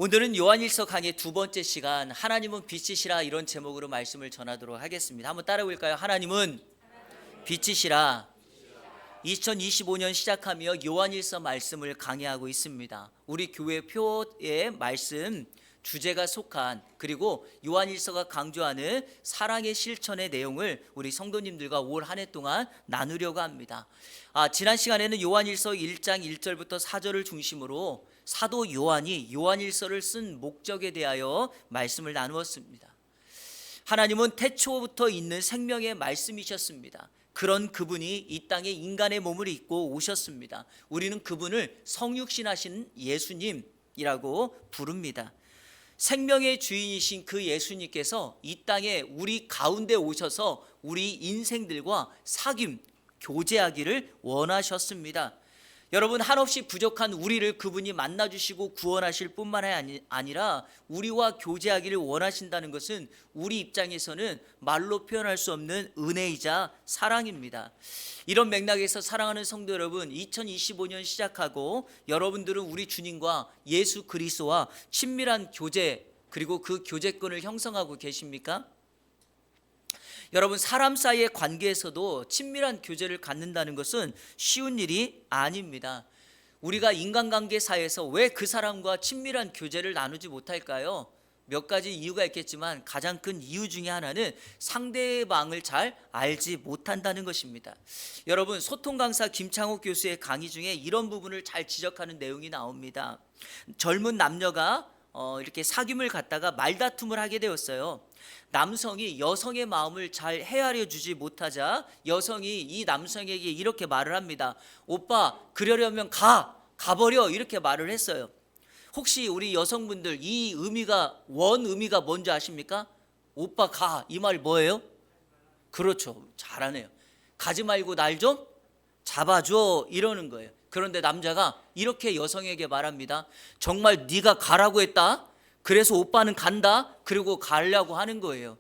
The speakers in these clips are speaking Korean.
오늘은 요한일서 강의 두 번째 시간, 하나님은 빛이시라, 이런 제목으로 말씀을 전하도록 하겠습니다. 한번 따라 볼까요? 하나님은 빛이시라. 2025년 시작하며 요한일서 말씀을 강의하고 있습니다. 우리 교회 표의 말씀 주제가 속한, 그리고 요한일서가 강조하는 사랑의 실천의 내용을 우리 성도님들과 올 한 해 동안 나누려고 합니다. 지난 시간에는 요한일서 1장 1절부터 4절을 중심으로 사도 요한이 요한일서를 쓴 목적에 대하여 말씀을 나누었습니다. 하나님은 태초부터 있는 생명의 말씀이셨습니다. 그런 그분이 이 땅에 인간의 몸을 입고 오셨습니다. 우리는 그분을 성육신하신 예수님이라고 부릅니다. 생명의 주인이신 그 예수님께서 이 땅에 우리 가운데 오셔서 우리 인생들과 사귐, 교제하기를 원하셨습니다. 여러분, 한없이 부족한 우리를 그분이 만나주시고 구원하실 뿐만 아니라 우리와 교제하기를 원하신다는 것은 우리 입장에서는 말로 표현할 수 없는 은혜이자 사랑입니다. 이런 맥락에서 사랑하는 성도 여러분, 2025년 시작하고 여러분들은 우리 주님과 예수 그리스도와 친밀한 교제, 그리고 그 교제권을 형성하고 계십니까? 여러분, 사람 사이의 관계에서도 친밀한 교제를 갖는다는 것은 쉬운 일이 아닙니다. 우리가 인간관계사에서 왜 그 사람과 친밀한 교제를 나누지 못할까요? 몇 가지 이유가 있겠지만 가장 큰 이유 중에 하나는 상대방을 잘 알지 못한다는 것입니다. 여러분, 소통 강사 김창옥 교수의 강의 중에 이런 부분을 잘 지적하는 내용이 나옵니다. 젊은 남녀가 이렇게 사귐을 갖다가 말다툼을 하게 되었어요. 남성이 여성의 마음을 잘 헤아려 주지 못하자 여성이 이 남성에게 이렇게 말을 합니다. 오빠, 그러려면 가버려, 이렇게 말을 했어요. 혹시 우리 여성분들 이 의미가, 원 의미가 뭔지 아십니까? 오빠 가, 이 말 뭐예요? 그렇죠, 잘하네요. 가지 말고 날 좀 잡아줘, 이러는 거예요. 그런데 남자가 이렇게 여성에게 말합니다. 정말 네가 가라고 했다? 그래서 오빠는 간다? 그리고 가려고 하는 거예요.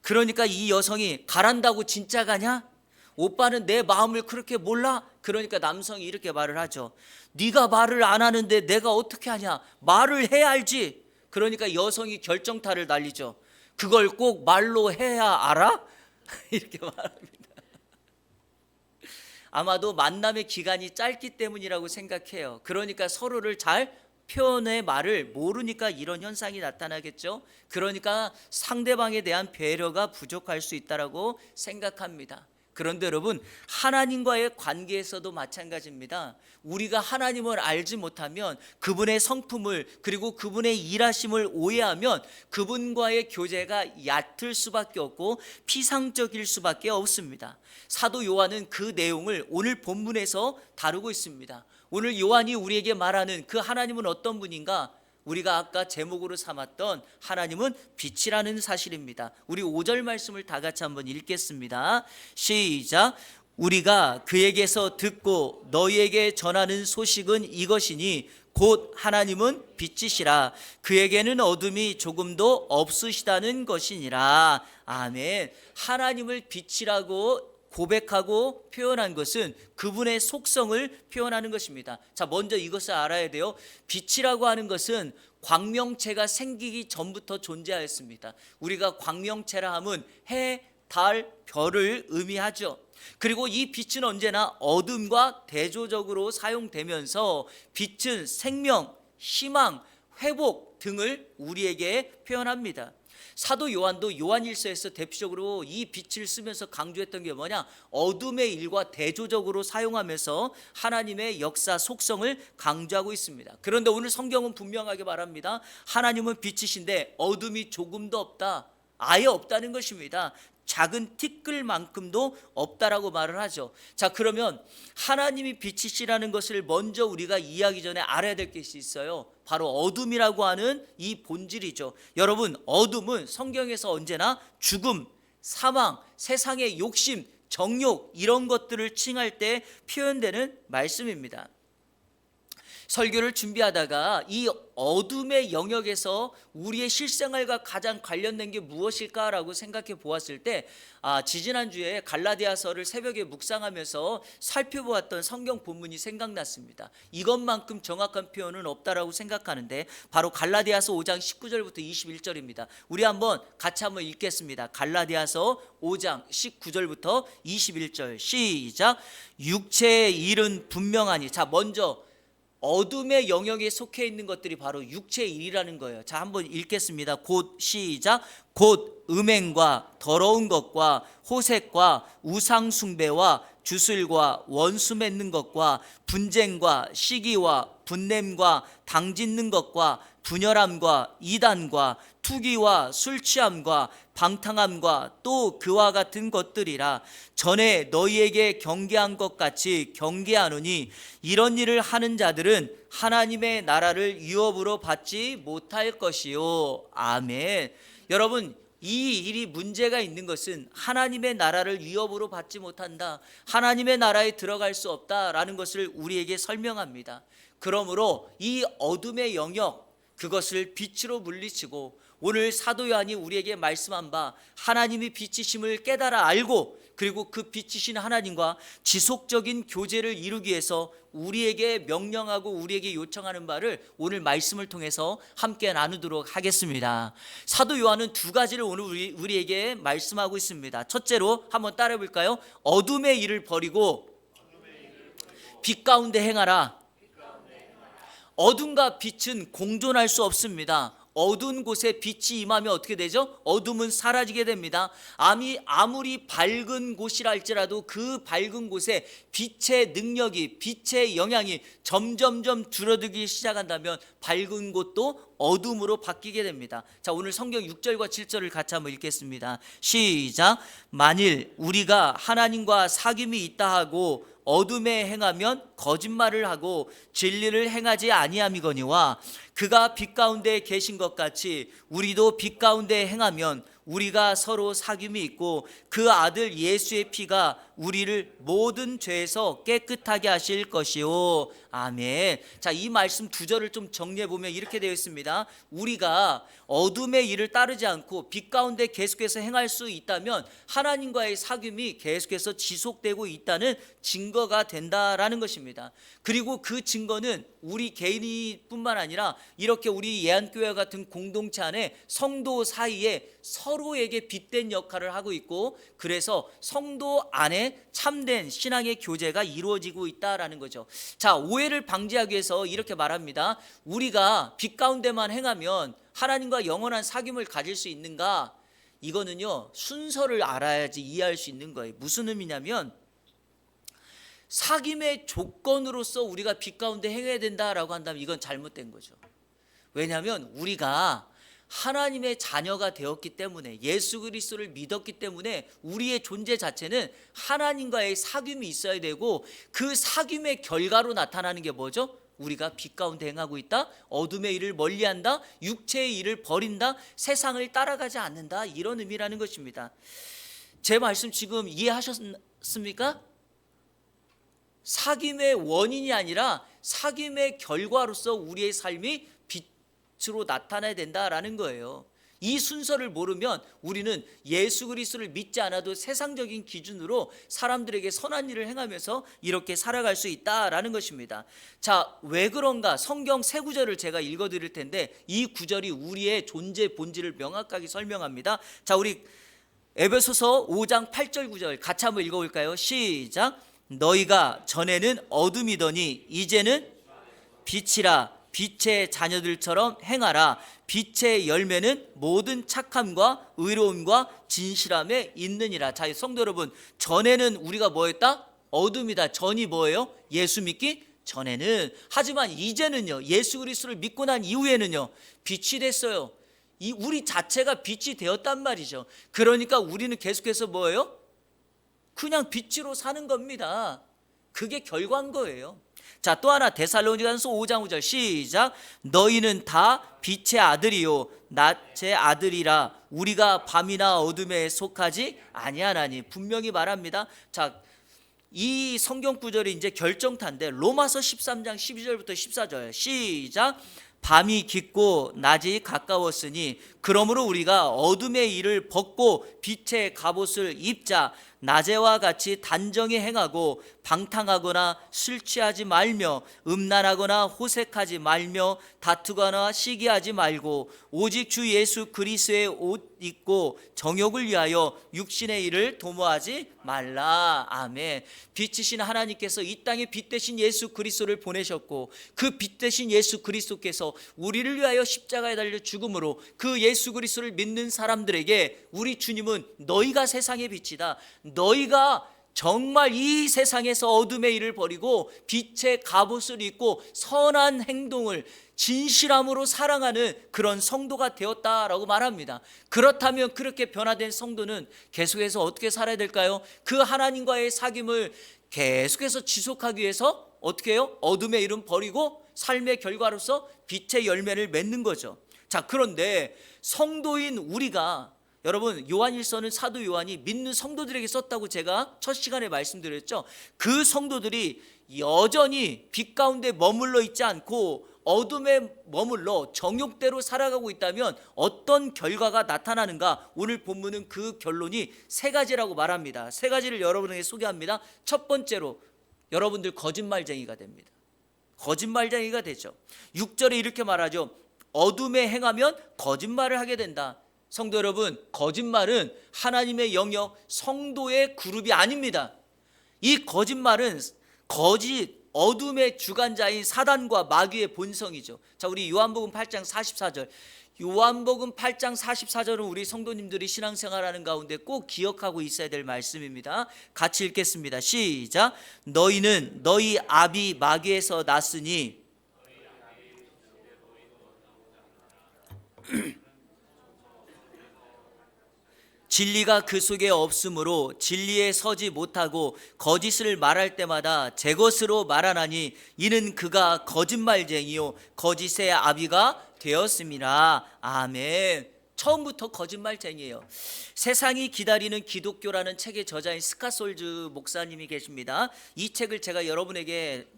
그러니까 이 여성이 가란다고 진짜 가냐? 오빠는 내 마음을 그렇게 몰라? 그러니까 남성이 이렇게 말을 하죠. 네가 말을 안 하는데 내가 어떻게 하냐? 말을 해야 알지. 그러니까 여성이 결정타를 날리죠. 그걸 꼭 말로 해야 알아? 이렇게 말합니다. 아마도 만남의 기간이 짧기 때문이라고 생각해요. 그러니까 서로를 잘 표현의 말을 모르니까 이런 현상이 나타나겠죠. 그러니까 상대방에 대한 배려가 부족할 수 있다고 생각합니다. 그런데 여러분, 하나님과의 관계에서도 마찬가지입니다. 우리가 하나님을 알지 못하면 그분의 성품을, 그리고 그분의 일하심을 오해하면 그분과의 교제가 얕을 수밖에 없고 피상적일 수밖에 없습니다. 사도 요한은 그 내용을 오늘 본문에서 다루고 있습니다. 오늘 요한이 우리에게 말하는 그 하나님은 어떤 분인가? 우리가 아까 제목으로 삼았던 하나님은 빛이라는 사실입니다. 우리 5절 말씀을 다 같이 한번 읽겠습니다. 시작. 우리가 그에게서 듣고 너희에게 전하는 소식은 이것이니 곧 하나님은 빛이시라. 그에게는 어둠이 조금도 없으시다는 것이니라. 아멘. 하나님을 빛이라고 고백하고 표현한 것은 그분의 속성을 표현하는 것입니다. 자, 먼저 이것을 알아야 돼요. 빛이라고 하는 것은 광명체가 생기기 전부터 존재하였습니다. 우리가 광명체라 함은 해, 달, 별을 의미하죠. 그리고 이 빛은 언제나 어둠과 대조적으로 사용되면서 빛은 생명, 희망, 회복 등을 우리에게 표현합니다. 사도 요한도 요한일서에서 대표적으로 이 빛을 쓰면서 강조했던 게 뭐냐? 어둠의 일과 대조적으로 사용하면서 하나님의 역사 속성을 강조하고 있습니다. 그런데 오늘 성경은 분명하게 말합니다. 하나님은 빛이신데 어둠이 조금도 없다, 아예 없다는 것입니다. 작은 티끌만큼도 없다라고 말을 하죠. 자, 그러면 하나님이 빛이시라는 것을 먼저 우리가 이해하기 전에 알아야 될 것이 있어요. 바로 어둠이라고 하는 이 본질이죠. 여러분, 어둠은 성경에서 언제나 죽음, 사망, 세상의 욕심, 정욕, 이런 것들을 칭할 때 표현되는 말씀입니다. 설교를 준비하다가 이 어둠의 영역에서 우리의 실생활과 가장 관련된 게 무엇일까라고 생각해 보았을 때 지지난주에 갈라디아서를 새벽에 묵상하면서 살펴보았던 성경 본문이 생각났습니다. 이것만큼 정확한 표현은 없다라고 생각하는데 바로 갈라디아서 5장 19절부터 21절입니다. 우리 같이 한번 읽겠습니다. 갈라디아서 5장 19절부터 21절 시작. 육체의 일은 분명하니, 자 먼저 어둠의 영역에 속해 있는 것들이 바로 육체의 일이라는 거예요. 자, 한번 읽겠습니다. 곧 시작. 곧 음행과 더러운 것과 호색과 우상 숭배와 주술과 원수 맺는 것과 분쟁과 시기와 분냄과 당짓는 것과 분열함과 이단과 투기와 술 취함과 방탕함과 또 그와 같은 것들이라. 전에 너희에게 경계한 것 같이 경계하노니 이런 일을 하는 자들은 하나님의 나라를 유업으로 받지 못할 것이요. 아멘. 여러분, 이 일이 문제가 있는 것은 하나님의 나라를 위협으로 받지 못한다, 하나님의 나라에 들어갈 수 없다라는 것을 우리에게 설명합니다. 그러므로 이 어둠의 영역, 그것을 빛으로 물리치고 오늘 사도 요한이 우리에게 말씀한 바 하나님이 빛이심을 깨달아 알고 그리고 그 빛이신 하나님과 지속적인 교제를 이루기 위해서 우리에게 명령하고 우리에게 요청하는 바를 오늘 말씀을 통해서 함께 나누도록 하겠습니다. 사도 요한은 두 가지를 오늘 우리에게 말씀하고 있습니다. 첫째로 한번 따라해 볼까요? 어둠의 일을 버리고 빛 가운데 행하라. 어둠과 빛은 공존할 수 없습니다. 어두운 곳에 빛이 임하면 어떻게 되죠? 어둠은 사라지게 됩니다. 아무리 밝은 곳이라 할지라도 그 밝은 곳에 빛의 능력이, 빛의 영향이 점점점 줄어들기 시작한다면 밝은 곳도 어둠으로 바뀌게 됩니다. 자, 오늘 성경 6절과 7절을 같이 한번 읽겠습니다. 시작. 만일 우리가 하나님과 사귐이 있다 하고 어둠에 행하면 거짓말을 하고 진리를 행하지 아니함이거니와 그가 빛 가운데 계신 것 같이 우리도 빛 가운데 행하면 우리가 서로 사귐이 있고 그 아들 예수의 피가 우리를 모든 죄에서 깨끗하게 하실 것이요. 아멘. 자, 이 말씀 두 절을 좀 정리해 보면 이렇게 되어 있습니다. 우리가 어둠의 일을 따르지 않고 빛 가운데 계속해서 행할 수 있다면 하나님과의 사귐이 계속해서 지속되고 있다는 증거가 된다라는 것입니다. 그리고 그 증거는 우리 개인뿐만 아니라 이렇게 우리 예안교회 같은 공동체 안에 성도 사이에 서로에게 빛된 역할을 하고 있고, 그래서 성도 안에 참된 신앙의 교제가 이루어지고 있다라는 거죠. 자, 오해를 방지하기 위해서 이렇게 말합니다. 우리가 빛 가운데만 행하면 하나님과 영원한 사귐을 가질 수 있는가? 이거는요, 순서를 알아야지 이해할 수 있는 거예요. 무슨 의미냐면 사귐의 조건으로서 우리가 빛 가운데 행해야 된다라고 한다면 이건 잘못된 거죠. 왜냐하면 우리가 하나님의 자녀가 되었기 때문에, 예수 그리스도를 믿었기 때문에 우리의 존재 자체는 하나님과의 사귐이 있어야 되고, 그 사귐의 결과로 나타나는 게 뭐죠? 우리가 빛 가운데 행하고 있다, 어둠의 일을 멀리한다, 육체의 일을 버린다, 세상을 따라가지 않는다, 이런 의미라는 것입니다. 제 말씀 지금 이해하셨습니까? 사귐의 원인이 아니라 사귐의 결과로서 우리의 삶이 빛으로 나타나야 된다라는 거예요. 이 순서를 모르면 우리는 예수 그리스도를 믿지 않아도 세상적인 기준으로 사람들에게 선한 일을 행하면서 이렇게 살아갈 수 있다라는 것입니다. 자, 왜 그런가? 성경 세 구절을 제가 읽어드릴 텐데 이 구절이 우리의 존재 본질을 명확하게 설명합니다. 자, 우리 에베소서 5장 8절 9절 같이 한번 읽어볼까요? 시작. 너희가 전에는 어둠이더니 이제는 빛이라. 빛의 자녀들처럼 행하라. 빛의 열매는 모든 착함과 의로움과 진실함에 있느니라. 자, 성도 여러분, 전에는 우리가 뭐였다? 어둠이다. 전이 뭐예요? 예수 믿기 전에는. 하지만 이제는요, 예수 그리스도를 믿고 난 이후에는요, 빛이 됐어요. 우리 자체가 빛이 되었단 말이죠. 그러니까 우리는 계속해서 뭐예요? 그냥 빛으로 사는 겁니다. 그게 결과인 거예요. 자, 또 하나 데살로니가서 5장 5절 시작. 너희는 다 빛의 아들이요 낮의 아들이라. 우리가 밤이나 어둠에 속하지 아니하나니. 분명히 말합니다. 자, 이 성경 구절이 이제 결정타인데 로마서 13장 12절부터 14절 시작. 밤이 깊고 낮이 가까웠으니 그러므로 우리가 어둠의 일을 벗고 빛의 갑옷을 입자. 낮에와 같이 단정히 행하고 방탕하거나 술 취하지 말며 음란하거나 호색하지 말며 다투거나 시기하지 말고 오직 주 예수 그리스도의 옷 입고 정욕을 위하여 육신의 일을 도모하지 말라. 아멘. 빛이신 하나님께서 이 땅에 빛 대신 예수 그리스도를 보내셨고 그 빛 대신 예수 그리스도께서 우리를 위하여 십자가에 달려 죽음으로 그 예수 그리스도를 믿는 사람들에게 우리 주님은 너희가 세상의 빛이다. 너희가 정말 이 세상에서 어둠의 일을 버리고 빛의 갑옷을 입고 선한 행동을 진실함으로 사랑하는 그런 성도가 되었다라고 말합니다. 그렇다면 그렇게 변화된 성도는 계속해서 어떻게 살아야 될까요? 그 하나님과의 사귐을 계속해서 지속하기 위해서 어떻게 해요? 어둠의 일은 버리고 삶의 결과로서 빛의 열매를 맺는 거죠. 자, 그런데 성도인 우리가, 여러분, 요한일서는 사도 요한이 믿는 성도들에게 썼다고 제가 첫 시간에 말씀드렸죠. 그 성도들이 여전히 빛 가운데 머물러 있지 않고 어둠에 머물러 정욕대로 살아가고 있다면 어떤 결과가 나타나는가? 오늘 본문은 그 결론이 세 가지라고 말합니다. 세 가지를 여러분에게 소개합니다. 첫 번째로, 여러분들 거짓말쟁이가 됩니다. 거짓말쟁이가 되죠. 6절에 이렇게 말하죠. 어둠에 행하면 거짓말을 하게 된다. 성도 여러분, 거짓말은 하나님의 영역, 성도의 그룹이 아닙니다. 이 거짓말은 어둠의 주관자인 사단과 마귀의 본성이죠. 자, 우리 요한복음 8장 44절. 요한복음 8장 44절은 우리 성도님들이 신앙생활하는 가운데 꼭 기억하고 있어야 될 말씀입니다. 같이 읽겠습니다. 시작. 너희는 너희 아비 마귀에서 났으니 진리가 그 속에 없으므로 진리에 서지 못하고 거짓을 말할 때마다 제 것으로 말하나니 이는 그가 거짓말쟁이요 거짓의 아비가 되었습니다. 아멘. 처음부터 거짓말쟁이에요. 세상이 기다리는 기독교라는 책의 저자인 스카솔즈 목사님이 계십니다. 이 책을 제가 여러분에게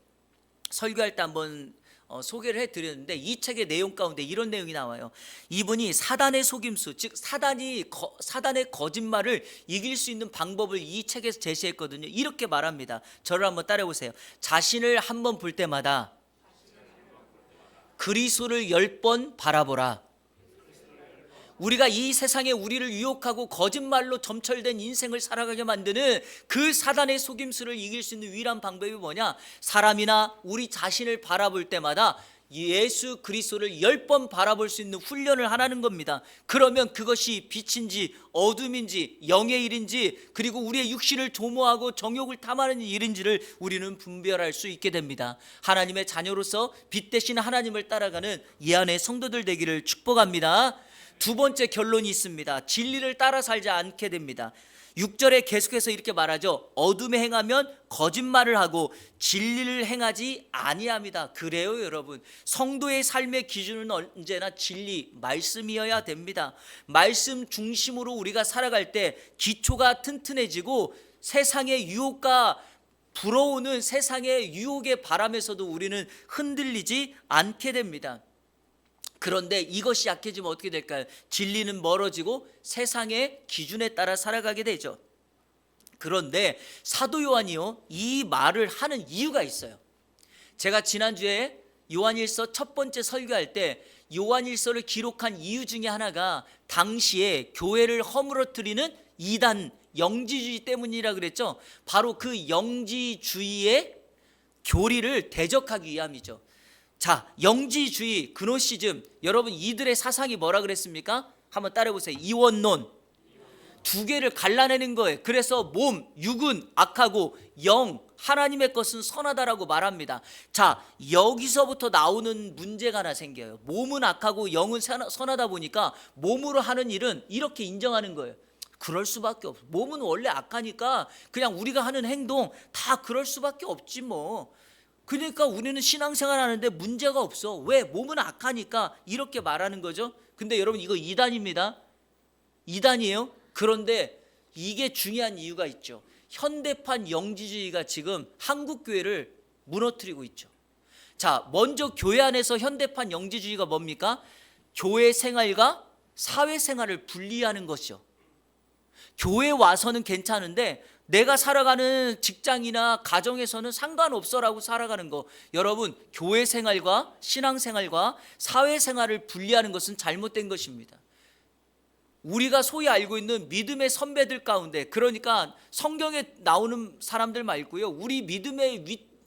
설교할 때 한번 소개를 해드렸는데 이 책의 내용 가운데 이런 내용이 나와요. 이분이 사단의 속임수, 즉 사단의 거짓말을 이길 수 있는 방법을 이 책에서 제시했거든요. 이렇게 말합니다. 저를 한번 따라해보세요. 자신을 한번 볼 때마다 그리스도를 10번 바라보라. 우리가 이 세상에 우리를 유혹하고 거짓말로 점철된 인생을 살아가게 만드는 그 사단의 속임수를 이길 수 있는 유일한 방법이 뭐냐? 사람이나 우리 자신을 바라볼 때마다 예수 그리스도를 10번 바라볼 수 있는 훈련을 하라는 겁니다. 그러면 그것이 빛인지 어둠인지 영의 일인지 그리고 우리의 육신을 도모하고 정욕을 탐하는 일인지를 우리는 분별할 수 있게 됩니다. 하나님의 자녀로서 빛 대신 하나님을 따라가는 이 안의 성도들 되기를 축복합니다. 두 번째 결론이 있습니다. 진리를 따라 살지 않게 됩니다. 6절에 계속해서 이렇게 말하죠. 어둠에 행하면 거짓말을 하고 진리를 행하지 아니합니다. 그래요, 여러분. 성도의 삶의 기준은 언제나 진리, 말씀이어야 됩니다. 말씀 중심으로 우리가 살아갈 때 기초가 튼튼해지고 세상의 유혹과 불어오는 세상의 유혹의 바람에서도 우리는 흔들리지 않게 됩니다. 그런데 이것이 약해지면 어떻게 될까요? 진리는 멀어지고 세상의 기준에 따라 살아가게 되죠. 그런데 사도 요한이요, 이 말을 하는 이유가 있어요. 제가 지난주에 요한일서 첫 번째 설교할 때 요한일서를 기록한 이유 중에 하나가 당시에 교회를 허물어뜨리는 이단 영지주의 때문이라 그랬죠. 바로 그 영지주의의 교리를 대적하기 위함이죠. 자, 영지주의, 그노시즘, 여러분 이들의 사상이 뭐라 그랬습니까? 한번 따라해보세요. 이원론. 두 개를 갈라내는 거예요. 그래서 몸, 육은 악하고 영, 하나님의 것은 선하다라고 말합니다. 자, 여기서부터 나오는 문제가 하나 생겨요. 몸은 악하고 영은 선하다 보니까 몸으로 하는 일은 이렇게 인정하는 거예요. 그럴 수밖에 없어. 몸은 원래 악하니까 그냥 우리가 하는 행동 다 그럴 수밖에 없지 뭐. 그러니까 우리는 신앙생활 하는데 문제가 없어. 왜? 몸은 악하니까 이렇게 말하는 거죠. 근데 여러분 이거 이단입니다. 이단이에요. 그런데 이게 중요한 이유가 있죠. 현대판 영지주의가 지금 한국 교회를 무너뜨리고 있죠. 자, 먼저 교회 안에서 현대판 영지주의가 뭡니까? 교회 생활과 사회 생활을 분리하는 것이죠. 교회 와서는 괜찮은데 내가 살아가는 직장이나 가정에서는 상관없어라고 살아가는 거. 여러분, 교회 생활과 신앙 생활과 사회 생활을 분리하는 것은 잘못된 것입니다. 우리가 소위 알고 있는 믿음의 선배들 가운데, 그러니까 성경에 나오는 사람들 말고요, 우리 믿음의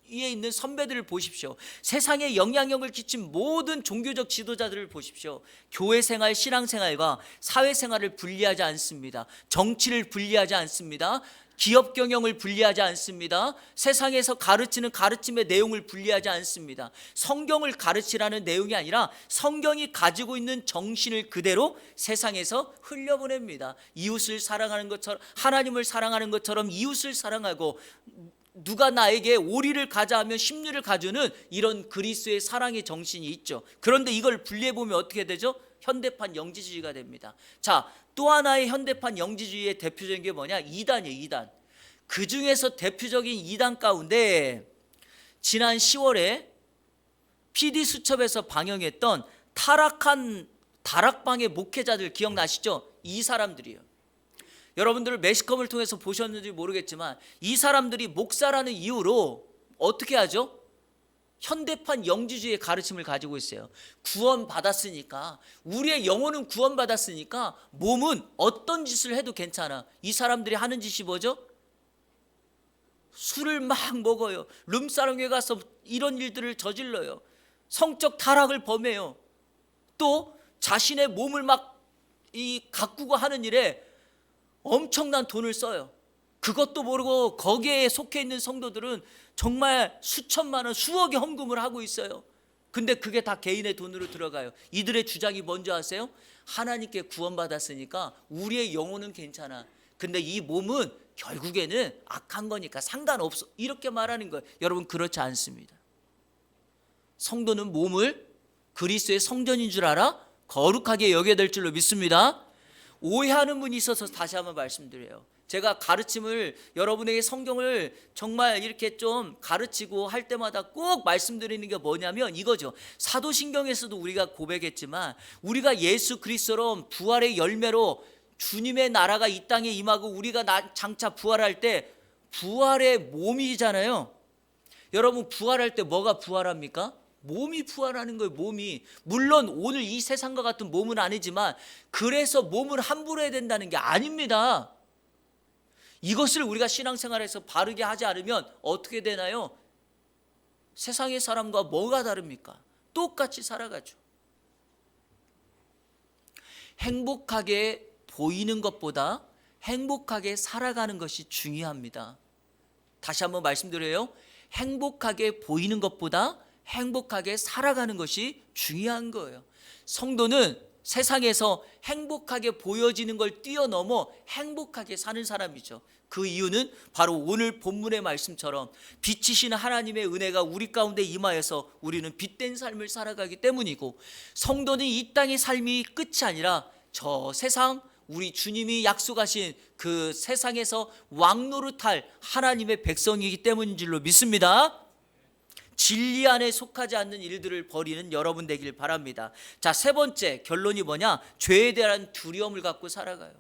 위에 있는 선배들을 보십시오. 세상에 영향력을 끼친 모든 종교적 지도자들을 보십시오. 교회 생활, 신앙 생활과 사회 생활을 분리하지 않습니다. 정치를 분리하지 않습니다. 기업 경영을 분리하지 않습니다. 세상에서 가르치는 가르침의 내용을 분리하지 않습니다. 성경을 가르치라는 내용이 아니라 성경이 가지고 있는 정신을 그대로 세상에서 흘려보냅니다. 이웃을 사랑하는 것처럼, 하나님을 사랑하는 것처럼 이웃을 사랑하고, 누가 나에게 오리를 가자 하면 십류를 가주는 이런 그리스도의 사랑의 정신이 있죠. 그런데 이걸 분리해보면 어떻게 되죠? 현대판 영지주의가 됩니다. 자, 또 하나의 현대판 영지주의의 대표적인 게 뭐냐? 이단이에요. 이단. 그 중에서 대표적인 이단 가운데 지난 10월에 PD수첩에서 방영했던 타락한 다락방의 목회자들 기억나시죠? 이 사람들이에요. 여러분들 매스컴을 통해서 보셨는지 모르겠지만 이 사람들이 목사라는 이유로 어떻게 하죠? 현대판 영지주의의 가르침을 가지고 있어요. 구원받았으니까, 우리의 영혼은 구원받았으니까 몸은 어떤 짓을 해도 괜찮아. 이 사람들이 하는 짓이 뭐죠? 술을 막 먹어요. 룸사롱에 가서 이런 일들을 저질러요. 성적 타락을 범해요. 또 자신의 몸을 막 가꾸고 하는 일에 엄청난 돈을 써요. 그것도 모르고 거기에 속해 있는 성도들은 정말 수천만 원, 수억의 헌금을 하고 있어요. 근데 그게 다 개인의 돈으로 들어가요. 이들의 주장이 뭔지 아세요? 하나님께 구원받았으니까 우리의 영혼은 괜찮아. 근데 이 몸은 결국에는 악한 거니까 상관없어. 이렇게 말하는 거예요. 여러분, 그렇지 않습니다. 성도는 몸을 그리스도의 성전인 줄 알아 거룩하게 여겨야 될 줄로 믿습니다. 오해하는 분이 있어서 다시 한번 말씀드려요. 제가 가르침을, 여러분에게 성경을 정말 이렇게 좀 가르치고 할 때마다 꼭 말씀드리는 게 뭐냐면 이거죠. 사도신경에서도 우리가 고백했지만 우리가 예수 그리스도로 부활의 열매로 주님의 나라가 이 땅에 임하고 우리가 장차 부활할 때 부활의 몸이잖아요. 여러분, 부활할 때 뭐가 부활합니까? 몸이 부활하는 거예요. 몸이. 물론 오늘 이 세상과 같은 몸은 아니지만 그래서 몸을 함부로 해야 된다는 게 아닙니다. 이것을 우리가 신앙생활에서 바르게 하지 않으면 어떻게 되나요? 세상의 사람과 뭐가 다릅니까? 똑같이 살아가죠. 행복하게 보이는 것보다 행복하게 살아가는 것이 중요합니다. 다시 한번 말씀드려요. 행복하게 보이는 것보다 행복하게 살아가는 것이 중요한 거예요. 성도는 세상에서 행복하게 보여지는 걸 뛰어넘어 행복하게 사는 사람이죠. 그 이유는 바로 오늘 본문의 말씀처럼 빛이신 하나님의 은혜가 우리 가운데 임하여서 우리는 빛된 삶을 살아가기 때문이고, 성도는 이 땅의 삶이 끝이 아니라 저 세상, 우리 주님이 약속하신 그 세상에서 왕노릇할 하나님의 백성이기 때문인 줄로 믿습니다. 진리 안에 속하지 않는 일들을 벌이는 여러분 되길 바랍니다. 자, 세 번째 결론이 뭐냐? 죄에 대한 두려움을 갖고 살아가요.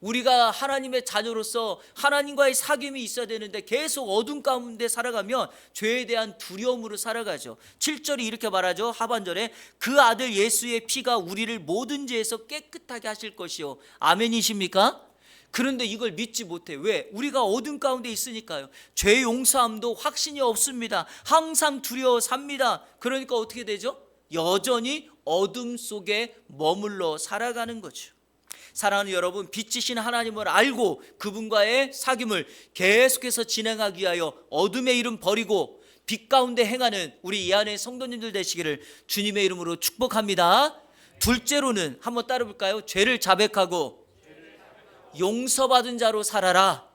우리가 하나님의 자녀로서 하나님과의 사귐이 있어야 되는데 계속 어둠 가운데 살아가면 죄에 대한 두려움으로 살아가죠. 7절이 이렇게 말하죠. 하반절에 그 아들 예수의 피가 우리를 모든 죄에서 깨끗하게 하실 것이요. 아멘이십니까? 그런데 이걸 믿지 못해. 왜? 우리가 어둠 가운데 있으니까요. 죄 용서함도 확신이 없습니다. 항상 두려워 삽니다. 그러니까 어떻게 되죠? 여전히 어둠 속에 머물러 살아가는 거죠. 사랑하는 여러분, 빛이신 하나님을 알고 그분과의 사귐을 계속해서 진행하기 위하여 어둠의 이름 버리고 빛 가운데 행하는 우리 이 안의 성도님들 되시기를 주님의 이름으로 축복합니다. 둘째로는 한번 따라 볼까요? 죄를 자백하고 용서받은 자로 살아라.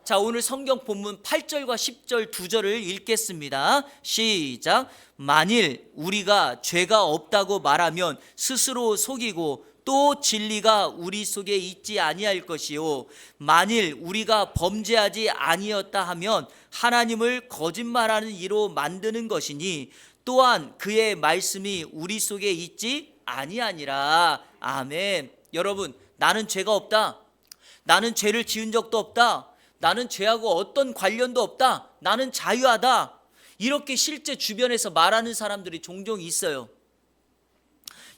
자, 오늘 성경 본문 8절과 10절 두 절을 읽겠습니다. 시작. 만일 우리가 죄가 없다고 말하면 스스로 속이고 또 진리가 우리 속에 있지 아니할 것이요 만일 우리가 범죄하지 아니었다 하면 하나님을 거짓말하는 이로 만드는 것이니 또한 그의 말씀이 우리 속에 있지 아니하니라. 아멘. 여러분, 나는 죄가 없다, 나는 죄를 지은 적도 없다, 나는 죄하고 어떤 관련도 없다, 나는 자유하다, 이렇게 실제 주변에서 말하는 사람들이 종종 있어요.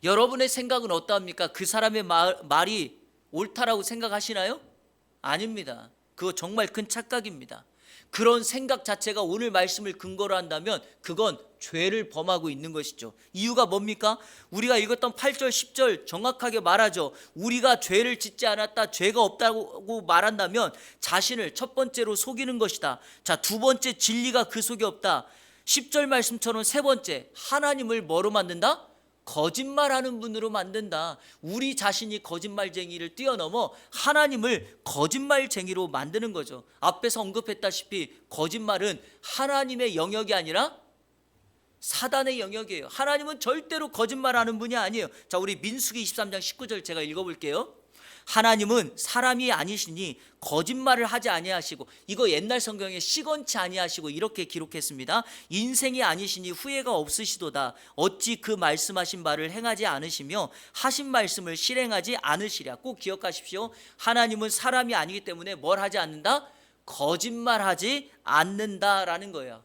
여러분의 생각은 어떠합니까? 그 사람의 말이 옳다라고 생각하시나요? 아닙니다. 그거 정말 큰 착각입니다. 그런 생각 자체가 오늘 말씀을 근거로 한다면 그건 죄를 범하고 있는 것이죠. 이유가 뭡니까? 우리가 읽었던 8절 10절 정확하게 말하죠. 우리가 죄를 짓지 않았다, 죄가 없다고 말한다면 자신을 첫 번째로 속이는 것이다. 자, 두 번째, 진리가 그 속에 없다. 10절 말씀처럼 세 번째, 하나님을 뭐로 만든다? 거짓말하는 분으로 만든다. 우리 자신이 거짓말쟁이를 뛰어넘어 하나님을 거짓말쟁이로 만드는 거죠. 앞에서 언급했다시피 거짓말은 하나님의 영역이 아니라 사단의 영역이에요. 하나님은 절대로 거짓말하는 분이 아니에요. 자, 우리 민수기 23장 19절 제가 읽어볼게요. 하나님은 사람이 아니시니 거짓말을 하지 아니하시고, 이거 옛날 성경에 시건치 아니하시고 이렇게 기록했습니다. 인생이 아니시니 후회가 없으시도다. 어찌 그 말씀하신 바를 행하지 않으시며 하신 말씀을 실행하지 않으시랴. 꼭 기억하십시오. 하나님은 사람이 아니기 때문에 뭘 하지 않는다? 거짓말하지 않는다라는 거예요.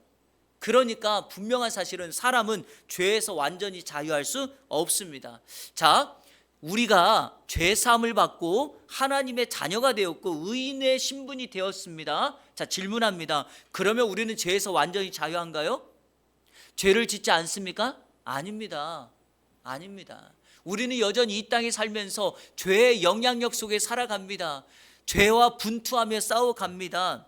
그러니까 분명한 사실은 사람은 죄에서 완전히 자유할 수 없습니다. 자, 우리가 죄사함을 받고 하나님의 자녀가 되었고 의인의 신분이 되었습니다. 자, 질문합니다. 그러면 우리는 죄에서 완전히 자유한가요? 죄를 짓지 않습니까? 아닙니다. 아닙니다. 우리는 여전히 이 땅에 살면서 죄의 영향력 속에 살아갑니다. 죄와 분투하며 싸워갑니다.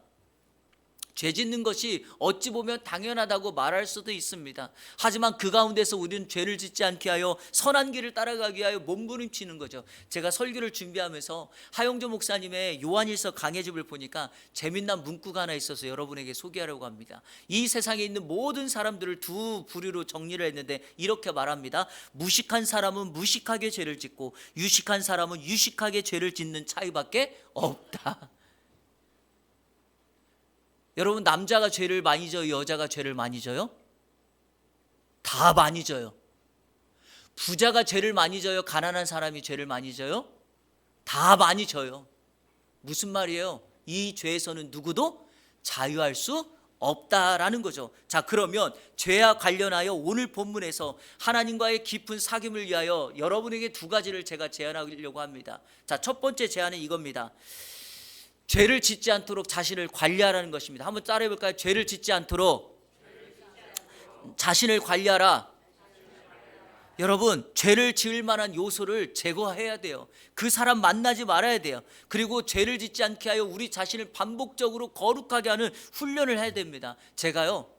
죄 짓는 것이 어찌 보면 당연하다고 말할 수도 있습니다. 하지만 그 가운데서 우리는 죄를 짓지 않게 하여 선한 길을 따라가기 위하여 몸부림치는 거죠. 제가 설교를 준비하면서 하용조 목사님의 요한일서 강해집을 보니까 재미난 문구가 하나 있어서 여러분에게 소개하려고 합니다. 이 세상에 있는 모든 사람들을 두 부류로 정리를 했는데 이렇게 말합니다. 무식한 사람은 무식하게 죄를 짓고 유식한 사람은 유식하게 죄를 짓는 차이밖에 없다. 여러분, 남자가 죄를 많이 져요? 여자가 죄를 많이 져요? 다 많이 져요. 부자가 죄를 많이 져요? 가난한 사람이 죄를 많이 져요? 다 많이 져요. 무슨 말이에요? 이 죄에서는 누구도 자유할 수 없다라는 거죠. 자, 그러면 죄와 관련하여 오늘 본문에서 하나님과의 깊은 사귐을 위하여 여러분에게 두 가지를 제가 제안하려고 합니다. 자, 첫 번째 제안은 이겁니다. 죄를 짓지 않도록 자신을 관리하라는 것입니다. 한번 따라해 볼까요? 죄를 짓지 않도록 자신을 관리하라. 여러분, 죄를 지을 만한 요소를 제거해야 돼요. 그 사람 만나지 말아야 돼요. 그리고 죄를 짓지 않게 하여 우리 자신을 반복적으로 거룩하게 하는 훈련을 해야 됩니다. 제가요,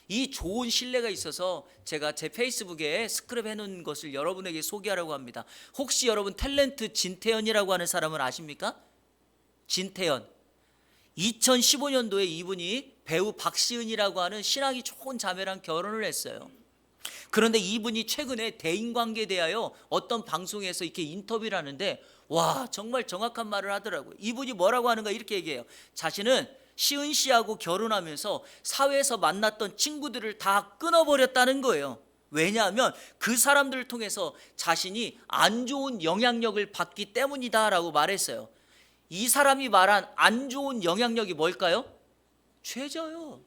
이 좋은 신뢰가 있어서 제가 제 페이스북에 스크랩 해놓은 것을 여러분에게 소개하려고 합니다. 혹시 여러분 탤런트 진태현이라고 하는 사람을 아십니까? 진태현. 2015년도에 이분이 배우 박시은이라고 하는 신앙이 좋은 자매랑 결혼을 했어요. 그런데 이분이 최근에 대인관계에 대하여 어떤 방송에서 이렇게 인터뷰를 하는데 와, 정말 정확한 말을 하더라고요. 이분이 뭐라고 하는가 이렇게 얘기해요. 자신은 시은 씨하고 결혼하면서 사회에서 만났던 친구들을 다 끊어버렸다는 거예요. 왜냐하면 그 사람들을 통해서 자신이 안 좋은 영향력을 받기 때문이다라고 말했어요. 이 사람이 말한 안 좋은 영향력이 뭘까요? 죄져요.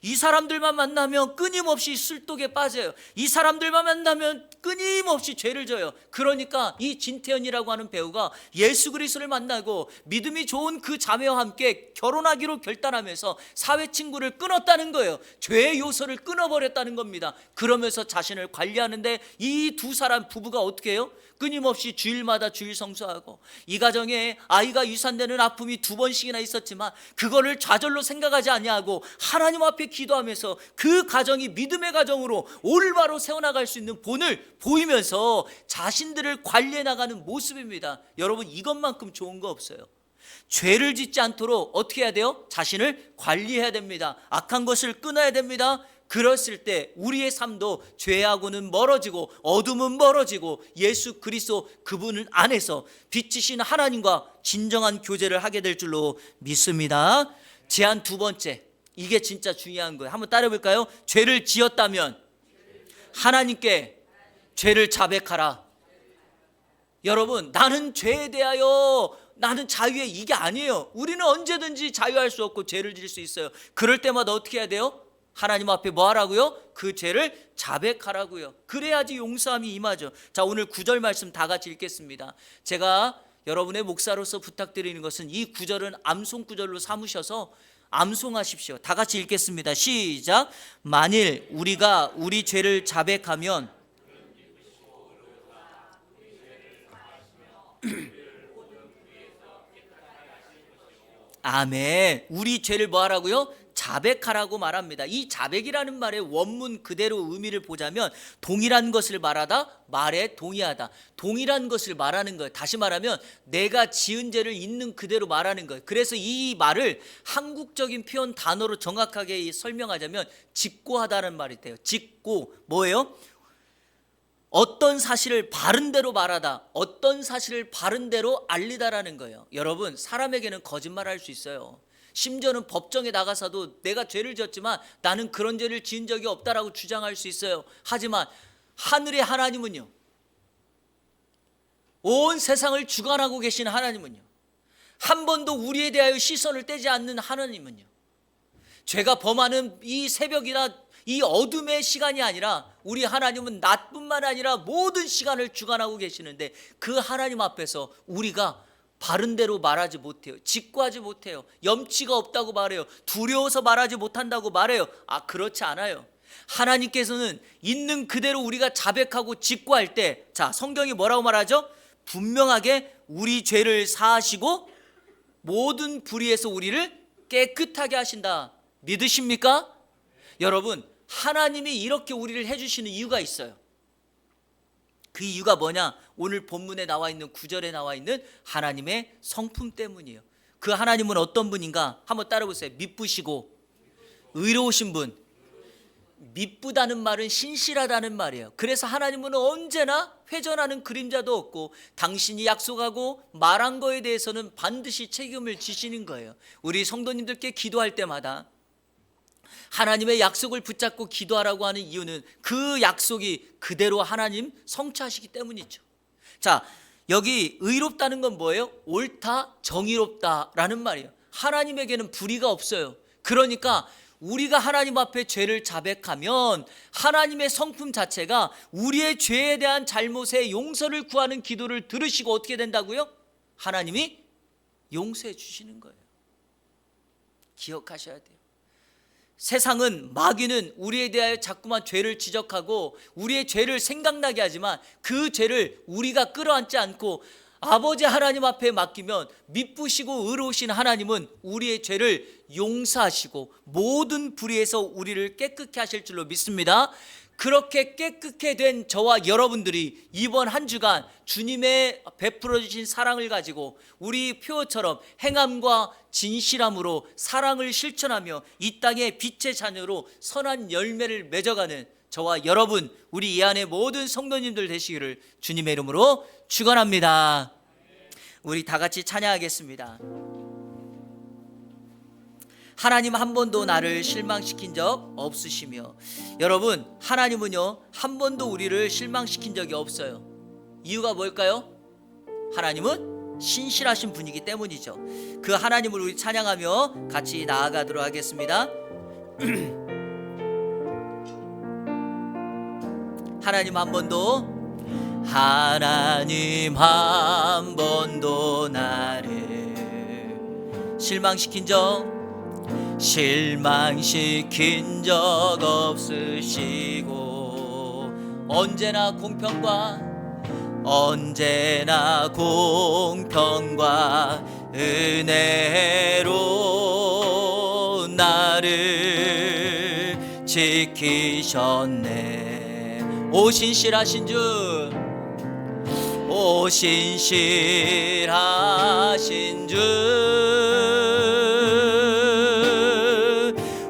이 사람들만 만나면 끊임없이 술독에 빠져요. 이 사람들만 만나면 끊임없이 죄를 져요. 그러니까 이 진태현이라고 하는 배우가 예수 그리스도를 만나고 믿음이 좋은 그 자매와 함께 결혼하기로 결단하면서 사회 친구를 끊었다는 거예요. 죄의 요소를 끊어버렸다는 겁니다. 그러면서 자신을 관리하는데 이 두 사람 부부가 어떻게 해요? 끊임없이 주일마다 주일 성수하고, 이 가정에 아이가 유산되는 아픔이 2번씩이나 있었지만 그거를 좌절로 생각하지 아니하고 하나님 앞에 기도하면서 그 가정이 믿음의 가정으로 올바로 세워나갈 수 있는 본을 보이면서 자신들을 관리해 나가는 모습입니다. 여러분, 이것만큼 좋은 거 없어요. 죄를 짓지 않도록 어떻게 해야 돼요? 자신을 관리해야 됩니다. 악한 것을 끊어야 됩니다. 그랬을 때 우리의 삶도 죄하고는 멀어지고 어둠은 멀어지고 예수 그리스도 그분 안에서 빛이신 하나님과 진정한 교제를 하게 될 줄로 믿습니다. 제안 두 번째, 이게 진짜 중요한 거예요. 한번 따라해 볼까요? 죄를 지었다면 하나님께 죄를 자백하라. 여러분, 나는 죄에 대하여 나는 자유해, 이게 아니에요. 우리는 언제든지 자유할 수 없고 죄를 지을 수 있어요. 그럴 때마다 어떻게 해야 돼요? 하나님 앞에 뭐 하라고요? 그 죄를 자백하라고요. 그래야지 용서함이 임하죠. 자, 오늘 9절 말씀 다 같이 읽겠습니다. 제가 여러분의 목사로서 부탁드리는 것은 이 9절은 암송 9절로 삼으셔서 암송하십시오. 다 같이 읽겠습니다. 시작. 만일 우리가 우리 죄를 자백하면 아멘. 우리 죄를 뭐 하라고요? 자백하라고 말합니다. 이 자백이라는 말의 원문 그대로 의미를 보자면 동일한 것을 말하다, 말에 동의하다. 동일한 것을 말하는 거예요. 다시 말하면 내가 지은 죄를 있는 그대로 말하는 거예요. 그래서 이 말을 한국적인 표현 단어로 정확하게 설명하자면 직고하다는 말이 돼요. 직고, 뭐예요? 어떤 사실을 바른 대로 말하다, 어떤 사실을 바른 대로 알리다라는 거예요. 여러분, 사람에게는 거짓말할 수 있어요. 심지어는 법정에 나가서도 내가 죄를 지었지만 나는 그런 죄를 지은 적이 없다라고 주장할 수 있어요. 하지만 하늘의 하나님은요, 온 세상을 주관하고 계신 하나님은요, 한 번도 우리에 대하여 시선을 떼지 않는 하나님은요, 죄가 범하는 이 새벽이나 이 어둠의 시간이 아니라 우리 하나님은 낮뿐만 아니라 모든 시간을 주관하고 계시는데 그 하나님 앞에서 우리가 바른 대로 말하지 못해요. 직구하지 못해요. 염치가 없다고 말해요. 두려워서 말하지 못한다고 말해요. 그렇지 않아요. 하나님께서는 있는 그대로 우리가 자백하고 직구할 때, 자, 성경이 뭐라고 말하죠? 분명하게 우리 죄를 사하시고 모든 불의에서 우리를 깨끗하게 하신다. 믿으십니까? 여러분, 하나님이 이렇게 우리를 해주시는 이유가 있어요. 그 이유가 뭐냐? 오늘 본문에 나와 있는 9절에 나와 있는 하나님의 성품 때문이에요. 그 하나님은 어떤 분인가? 한번 따라보세요. 미쁘시고 의로우신 분. 미쁘다는 말은 신실하다는 말이에요. 그래서 하나님은 언제나 회전하는 그림자도 없고 당신이 약속하고 말한 거에 대해서는 반드시 책임을 지시는 거예요. 우리 성도님들께 기도할 때마다 하나님의 약속을 붙잡고 기도하라고 하는 이유는 그 약속이 그대로 하나님 성취하시기 때문이죠. 자, 여기 의롭다는 건 뭐예요? 옳다, 정의롭다라는 말이에요. 하나님에게는 불의가 없어요. 그러니까 우리가 하나님 앞에 죄를 자백하면 하나님의 성품 자체가 우리의 죄에 대한 잘못의 용서를 구하는 기도를 들으시고 어떻게 된다고요? 하나님이 용서해 주시는 거예요. 기억하셔야 돼요. 세상은, 마귀는 우리에 대하여 자꾸만 죄를 지적하고 우리의 죄를 생각나게 하지만 그 죄를 우리가 끌어안지 않고 아버지 하나님 앞에 맡기면 미쁘시고 의로우신 하나님은 우리의 죄를 용서하시고 모든 불의에서 우리를 깨끗게 하실 줄로 믿습니다. 그렇게 깨끗게 된 저와 여러분들이 이번 한 주간 주님의 베풀어 주신 사랑을 가지고 우리 표어처럼 행함과 진실함으로 사랑을 실천하며 이 땅의 빛의 자녀로 선한 열매를 맺어가는 저와 여러분, 우리 이 안의 모든 성도님들 되시기를 주님의 이름으로 축원합니다. 우리 다 같이 찬양하겠습니다. 하나님 한 번도 나를 실망시킨 적 없으시며, 여러분, 하나님은요 한 번도 우리를 실망시킨 적이 없어요. 이유가 뭘까요? 하나님은 신실하신 분이기 때문이죠. 그 하나님을 우리 찬양하며 같이 나아가도록 하겠습니다. 하나님 한 번도 나를 실망시킨 적 없으시고 언제나 공평과 은혜로 나를 지키셨네. 오 신실하신 주,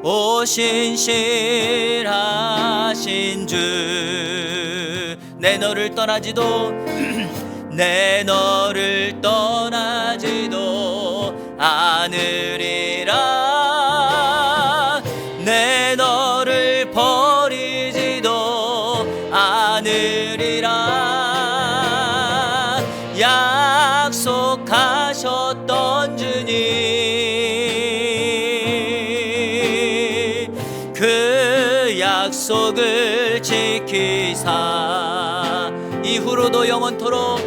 오 신실하신 주 내 너를 떠나지도 내 너를 떠나지도 않으리라. 내 너를 버리지도 않으리라. 약속하셨던 주님 그 약속을 지키사 이후로도 영원토록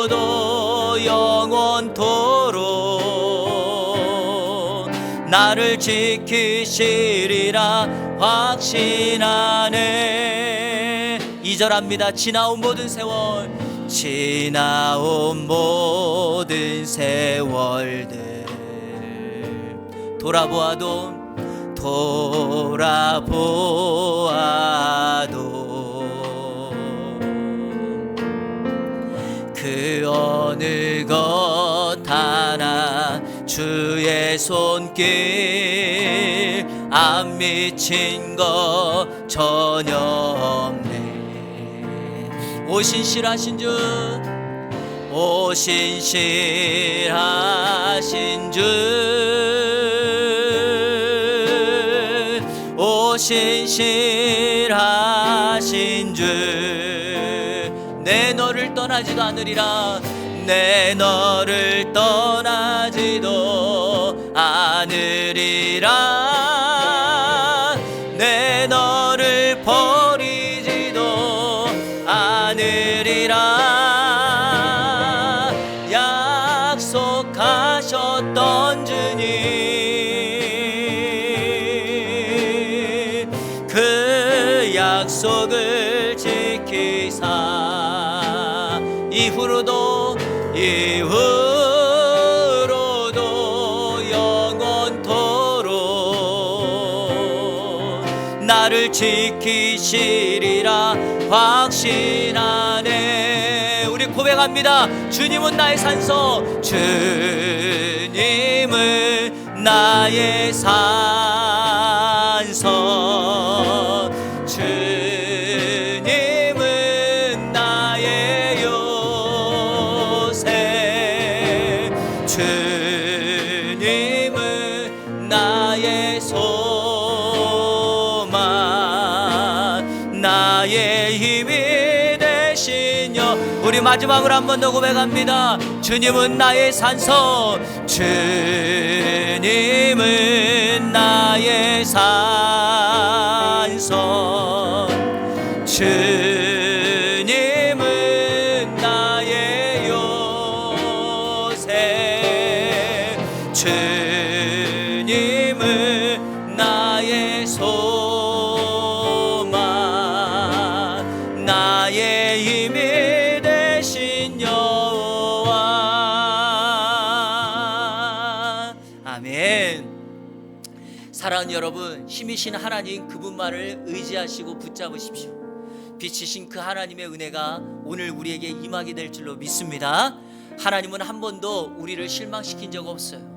이후로도 영원토록 나를 지키시리라 확신하네. 2절합니다. 지나온 모든 세월 지나온 모든 세월들 돌아보아도 그 어느 것 하나 주의 손길 안 미친 것 전혀 없네. 오 신실하신 주 오 신실하신 주 오 신실하신 주 내 너를 떠나지도 않으리라. 내 너를 떠나지도 않으리라. 내 너를 버리지도 않으리라. 약속하셨던 주님 그 약속을 지키사 이후로도 영원토록 나를 지키시리라 확신하네. 우리 고백합니다. 주님은 나의 산소 주님은 나의 산소 주님은 나의 요새 주님은 나의 소망 나의 힘이 되신 여. 우리 마지막으로 한 번 더 고백합니다. 주님은 나의 산소 주님은 나의 산소 주님은 나의 요새 주님은 나의 소망 나의 힘이 되신 여호와. 아멘. 사랑하는 여러분, 힘이신 하나님 그분만을 의지하시고 붙잡으십시오. 빛이신 그 하나님의 은혜가 오늘 우리에게 임하게 될 줄로 믿습니다. 하나님은 한 번도 우리를 실망시킨 적 없어요.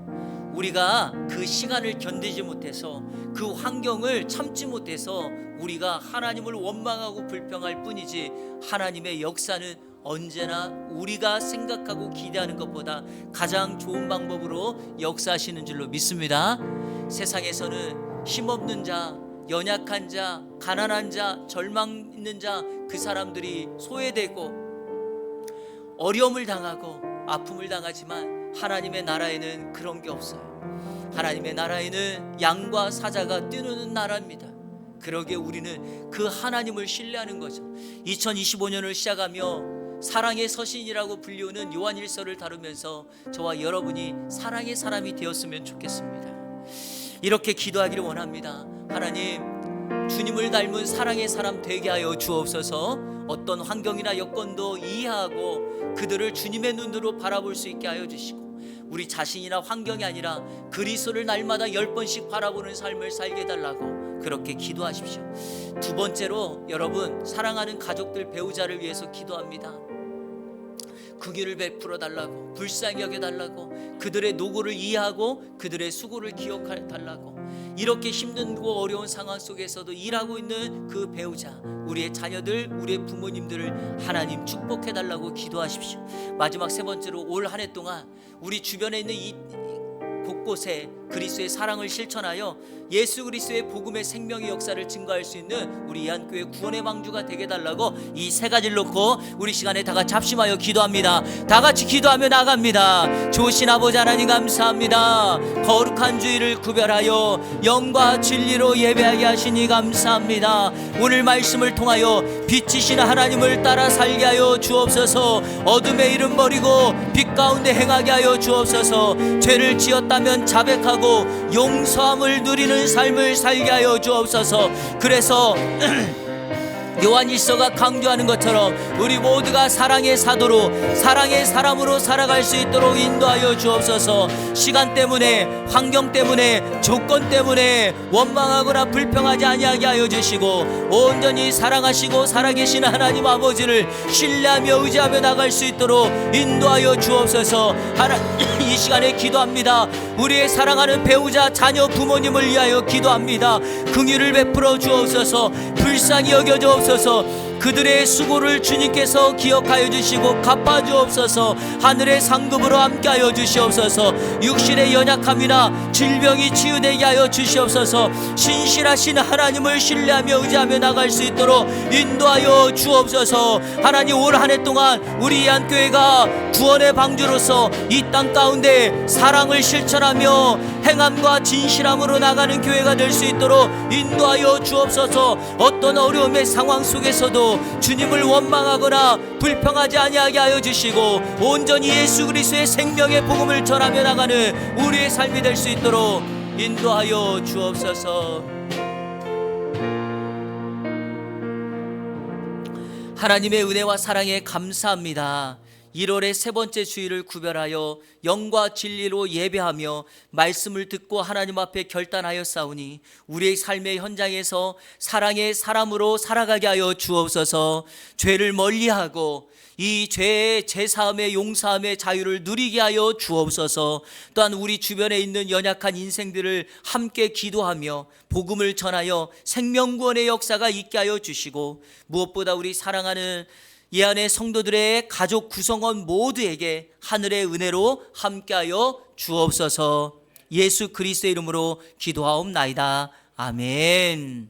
우리가 그 시간을 견디지 못해서 그 환경을 참지 못해서 우리가 하나님을 원망하고 불평할 뿐이지 하나님의 역사는 언제나 우리가 생각하고 기대하는 것보다 가장 좋은 방법으로 역사하시는 줄로 믿습니다. 세상에서는 힘없는 자, 연약한 자, 가난한 자, 절망 있는 자, 그 사람들이 소외되고 어려움을 당하고 아픔을 당하지만 하나님의 나라에는 그런 게 없어요. 하나님의 나라에는 양과 사자가 뛰노는 나라입니다. 그러기에 우리는 그 하나님을 신뢰하는 거죠. 2025년을 시작하며 사랑의 서신이라고 불리우는 요한일서를 다루면서 저와 여러분이 사랑의 사람이 되었으면 좋겠습니다. 이렇게 기도하기를 원합니다. 하나님, 주님을 닮은 사랑의 사람 되게 하여 주옵소서. 어떤 환경이나 여건도 이해하고 그들을 주님의 눈으로 바라볼 수 있게 하여 주시고 우리 자신이나 환경이 아니라 그리스도를 날마다 10번씩 바라보는 삶을 살게 해달라고 그렇게 기도하십시오. 두 번째로 여러분, 사랑하는 가족들, 배우자를 위해서 기도합니다. 긍휼을 베풀어 달라고, 불쌍히 여겨 달라고, 그들의 노고를 이해하고 그들의 수고를 기억해 달라고, 이렇게 힘들고 어려운 상황 속에서도 일하고 있는 그 배우자, 우리의 자녀들, 우리의 부모님들을 하나님 축복해 달라고 기도하십시오. 마지막 세 번째로, 올 한 해 동안 우리 주변에 있는 이 곳곳에 그리스도의 사랑을 실천하여 예수 그리스도의 복음의 생명의 역사를 증거할 수 있는 우리 이한교회 구원의 망주가 되게 달라고 이 세 가지를 놓고 우리 시간에 다 같이 합심하여 기도합니다. 다 같이 기도하며 나갑니다. 좋으신 아버지 하나님 감사합니다. 거룩한 주일을 구별하여 영과 진리로 예배하게 하시니 감사합니다. 오늘 말씀을 통하여 빛이신 하나님을 따라 살게 하여 주옵소서. 어둠의 이름 버리고 빛 가운데 행하게 하여 주옵소서. 죄를 지었다면 자백하고 용서함을 누리는 삶을 살게 하여 주옵소서. 그래서 요한일서가 강조하는 것처럼 우리 모두가 사랑의 사도로, 사랑의 사람으로 살아갈 수 있도록 인도하여 주옵소서. 시간 때문에, 환경 때문에, 조건 때문에 원망하거나 불평하지 아니하게 하여 주시고, 온전히 사랑하시고 살아계신 하나님 아버지를 신뢰하며 의지하며 나갈 수 있도록 인도하여 주옵소서. 이 시간에 기도합니다. 우리의 사랑하는 배우자, 자녀, 부모님을 위하여 기도합니다. 긍휼을 베풀어 주옵소서. 불쌍히 여겨 주옵소서. 그들의 수고를 주님께서 기억하여 주시고 갚아 주옵소서. 하늘의 상급으로 함께하여 주시옵소서. 육신의 연약함이나 질병이 치유되게 하여 주시옵소서. 신실하신 하나님을 신뢰하며 의지하며 나갈 수 있도록 인도하여 주옵소서. 하나님, 올 한 해 동안 우리 이한교회가 구원의 방주로서 이 땅 가운데 사랑을 실천하며 행함과 진실함으로 나가는 교회가 될 수 있도록 인도하여 주옵소서. 어떤 어려움의 상황 속에서도 주님을 원망하거나 불평하지 아니하게 하여 주시고, 온전히 예수 그리스도의 생명의 복음을 전하며 나가는 우리의 삶이 될 수 있도록 인도하여 주옵소서. 하나님의 은혜와 사랑에 감사합니다. 1월의 세 번째 주일을 구별하여 영과 진리로 예배하며 말씀을 듣고 하나님 앞에 결단하였사오니 우리의 삶의 현장에서 사랑의 사람으로 살아가게 하여 주옵소서. 죄를 멀리하고 이 죄의 제사함의 용서함의 자유를 누리게 하여 주옵소서. 또한 우리 주변에 있는 연약한 인생들을 함께 기도하며 복음을 전하여 생명구원의 역사가 있게 하여 주시고, 무엇보다 우리 사랑하는 이 안에 성도들의 가족 구성원 모두에게 하늘의 은혜로 함께하여 주옵소서. 예수 그리스도의 이름으로 기도하옵나이다. 아멘.